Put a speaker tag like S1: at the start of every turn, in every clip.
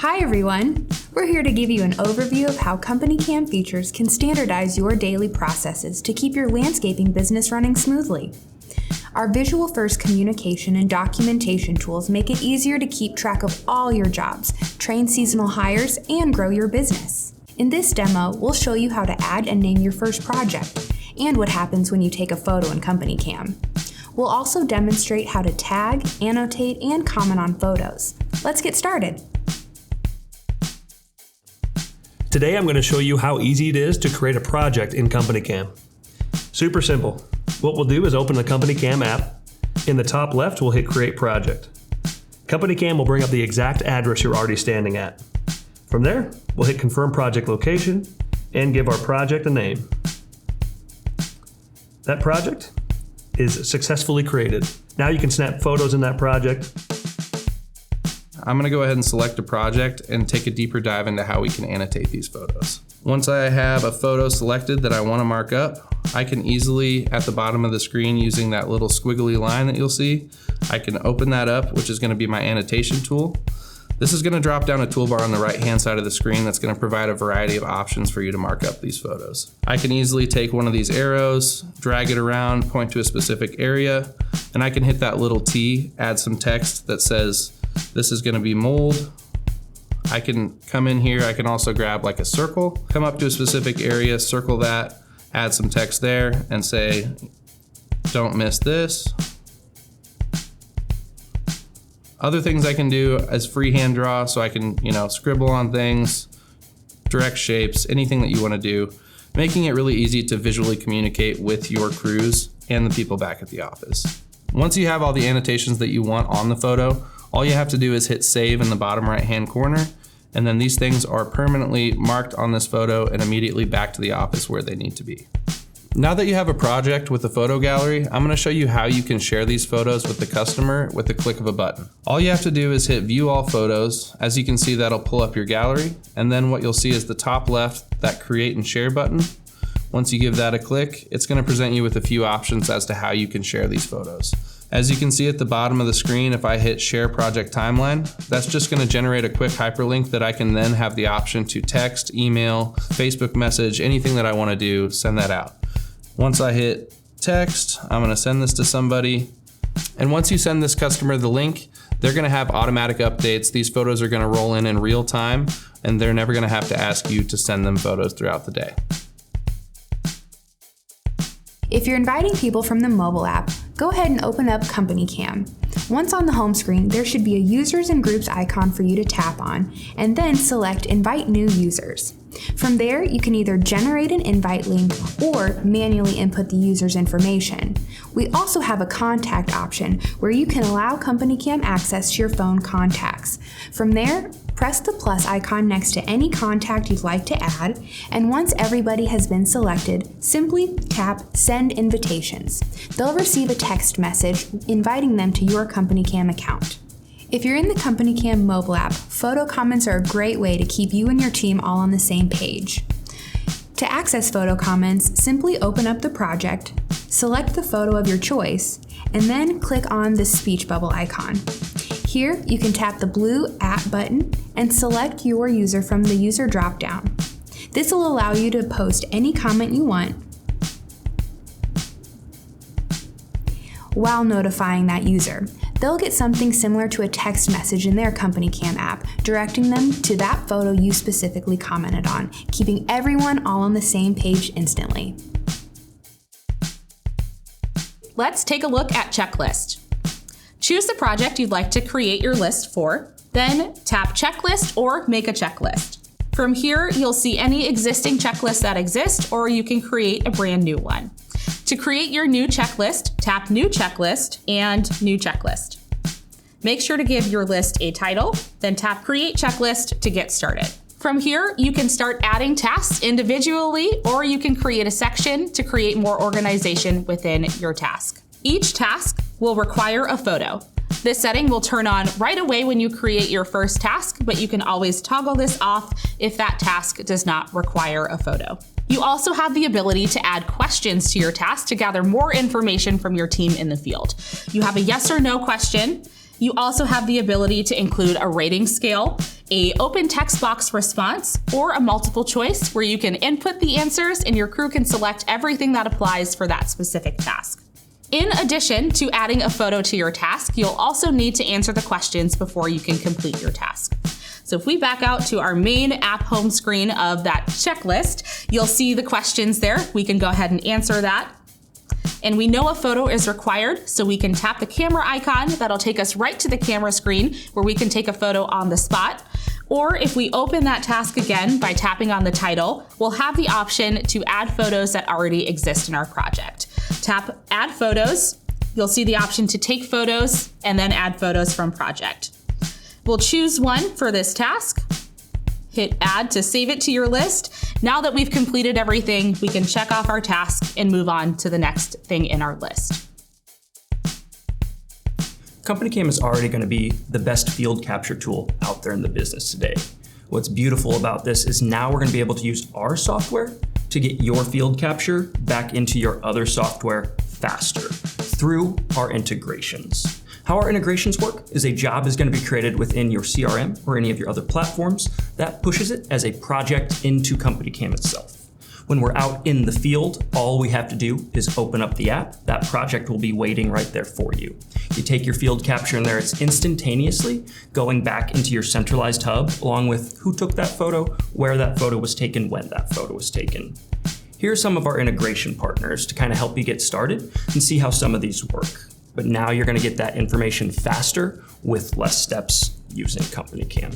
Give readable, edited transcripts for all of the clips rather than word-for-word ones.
S1: Hi everyone! We're here to give you an overview of how CompanyCam features can standardize your daily processes to keep your landscaping business running smoothly. Our visual-first communication and documentation tools make it easier to keep track of all your jobs, train seasonal hires, and grow your business. In this demo, we'll show you how to add and name your first project, and what happens when you take a photo in CompanyCam. We'll also demonstrate how to tag, annotate, and comment on photos. Let's get started.
S2: Today I'm going to show you how easy it is to create a project in CompanyCam. Super simple. What we'll do is open the CompanyCam app. In the top left, we'll hit Create Project. CompanyCam will bring up the exact address you're already standing at. From there, we'll hit Confirm Project Location and give our project a name. That project is successfully created. Now you can snap photos in that project.
S3: I'm gonna go ahead and select a project and take a deeper dive into how we can annotate these photos. Once I have a photo selected that I wanna mark up, I can easily, at the bottom of the screen using that little squiggly line that you'll see, I can open that up, which is gonna be my annotation tool. This is gonna drop down a toolbar on the right-hand side of the screen that's gonna provide a variety of options for you to mark up these photos. I can easily take one of these arrows, drag it around, point to a specific area, and I can hit that little T, add some text that says, this is gonna be mold. I can come in here, I can also grab like a circle, come up to a specific area, circle that, add some text there, and say, don't miss this. Other things I can do is freehand draw, so I can, scribble on things, direct shapes, anything that you wanna do, making it really easy to visually communicate with your crews and the people back at the office. Once you have all the annotations that you want on the photo, all you have to do is hit save in the bottom right-hand corner, and then these things are permanently marked on this photo and immediately back to the office where they need to be. Now that you have a project with a photo gallery, I'm gonna show you how you can share these photos with the customer with the click of a button. All you have to do is hit view all photos. As you can see, that'll pull up your gallery, and then what you'll see is the top left, that create and share button. Once you give that a click, it's gonna present you with a few options as to how you can share these photos. As you can see at the bottom of the screen, if I hit Share Project Timeline, that's just gonna generate a quick hyperlink that I can then have the option to text, email, Facebook message, anything that I wanna do, send that out. Once I hit text, I'm gonna send this to somebody. And once you send this customer the link, they're gonna have automatic updates. These photos are gonna roll in real time, and they're never gonna have to ask you to send them photos throughout the day.
S1: If you're inviting people from the mobile app, go ahead and open up CompanyCam. Once on the home screen, there should be a Users and Groups icon for you to tap on, and then select Invite New Users. From there, you can either generate an invite link or manually input the user's information. We also have a contact option where you can allow CompanyCam access to your phone contacts. From there, press the plus icon next to any contact you'd like to add, and once everybody has been selected, simply tap Send Invitations. They'll receive a text message inviting them to your CompanyCam account. If you're in the CompanyCam mobile app, photo comments are a great way to keep you and your team all on the same page. To access photo comments, simply open up the project, select the photo of your choice, and then click on the speech bubble icon. Here, you can tap the blue @ button and select your user from the user dropdown. This will allow you to post any comment you want while notifying that user. They'll get something similar to a text message in their CompanyCam app, directing them to that photo you specifically commented on, keeping everyone all on the same page instantly.
S4: Let's take a look at Checklist. Choose the project you'd like to create your list for, then tap Checklist or Make a Checklist. From here, you'll see any existing checklists that exist, or you can create a brand new one. To create your new checklist, tap New Checklist and New Checklist. Make sure to give your list a title, then tap Create Checklist to get started. From here, you can start adding tasks individually, or you can create a section to create more organization within your task. Each task will require a photo. This setting will turn on right away when you create your first task, but you can always toggle this off if that task does not require a photo. You also have the ability to add questions to your task to gather more information from your team in the field. You have a yes or no question. You also have the ability to include a rating scale a open text box response, or a multiple choice where you can input the answers and your crew can select everything that applies for that specific task. In addition to adding a photo to your task, you'll also need to answer the questions before you can complete your task. So if we back out to our main app home screen of that checklist, you'll see the questions there. We can go ahead and answer that. And we know a photo is required, so we can tap the camera icon. That'll take us right to the camera screen where we can take a photo on the spot. Or if we open that task again by tapping on the title, we'll have the option to add photos that already exist in our project. Tap Add Photos. You'll see the option to take photos and then add photos from project. We'll choose one for this task. Hit Add to save it to your list. Now that we've completed everything, we can check off our task and move on to the next thing in our list.
S5: CompanyCam is already going to be the best field capture tool out there in the business today. What's beautiful about this is now we're going to be able to use our software to get your field capture back into your other software faster through our integrations. How our integrations work is a job is going to be created within your CRM or any of your other platforms that pushes it as a project into CompanyCam itself. When we're out in the field, all we have to do is open up the app. That project will be waiting right there for you. You take your field capture in there, it's instantaneously going back into your centralized hub, along with who took that photo, where that photo was taken, when that photo was taken. Here are some of our integration partners to kind of help you get started and see how some of these work. But now you're going to get that information faster with less steps using CompanyCam.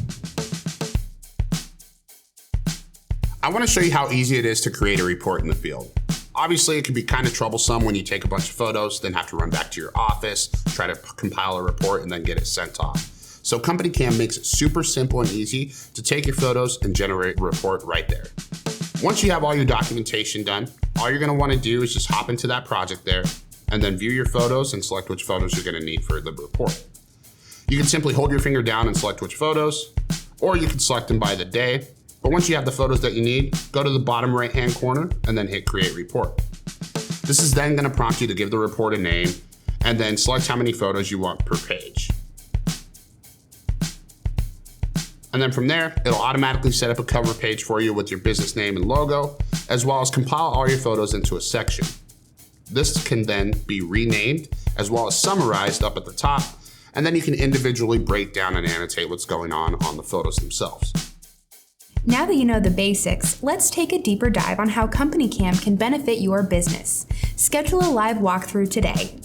S6: I want to show you how easy it is to create a report in the field. Obviously, it can be kind of troublesome when you take a bunch of photos, then have to run back to your office, try to compile a report, and then get it sent off. So CompanyCam makes it super simple and easy to take your photos and generate a report right there. Once you have all your documentation done, all you're going to want to do is just hop into that project there, and then view your photos and select which photos you're going to need for the report. You can simply hold your finger down and select which photos, or you can select them by the day. But once you have the photos that you need, go to the bottom right-hand corner and then hit Create Report. This is then going to prompt you to give the report a name and then select how many photos you want per page. And then from there, it'll automatically set up a cover page for you with your business name and logo, as well as compile all your photos into a section. This can then be renamed as well as summarized up at the top, and then you can individually break down and annotate what's going on the photos themselves.
S1: Now that you know the basics, let's take a deeper dive on how CompanyCam can benefit your business. Schedule a live walkthrough today.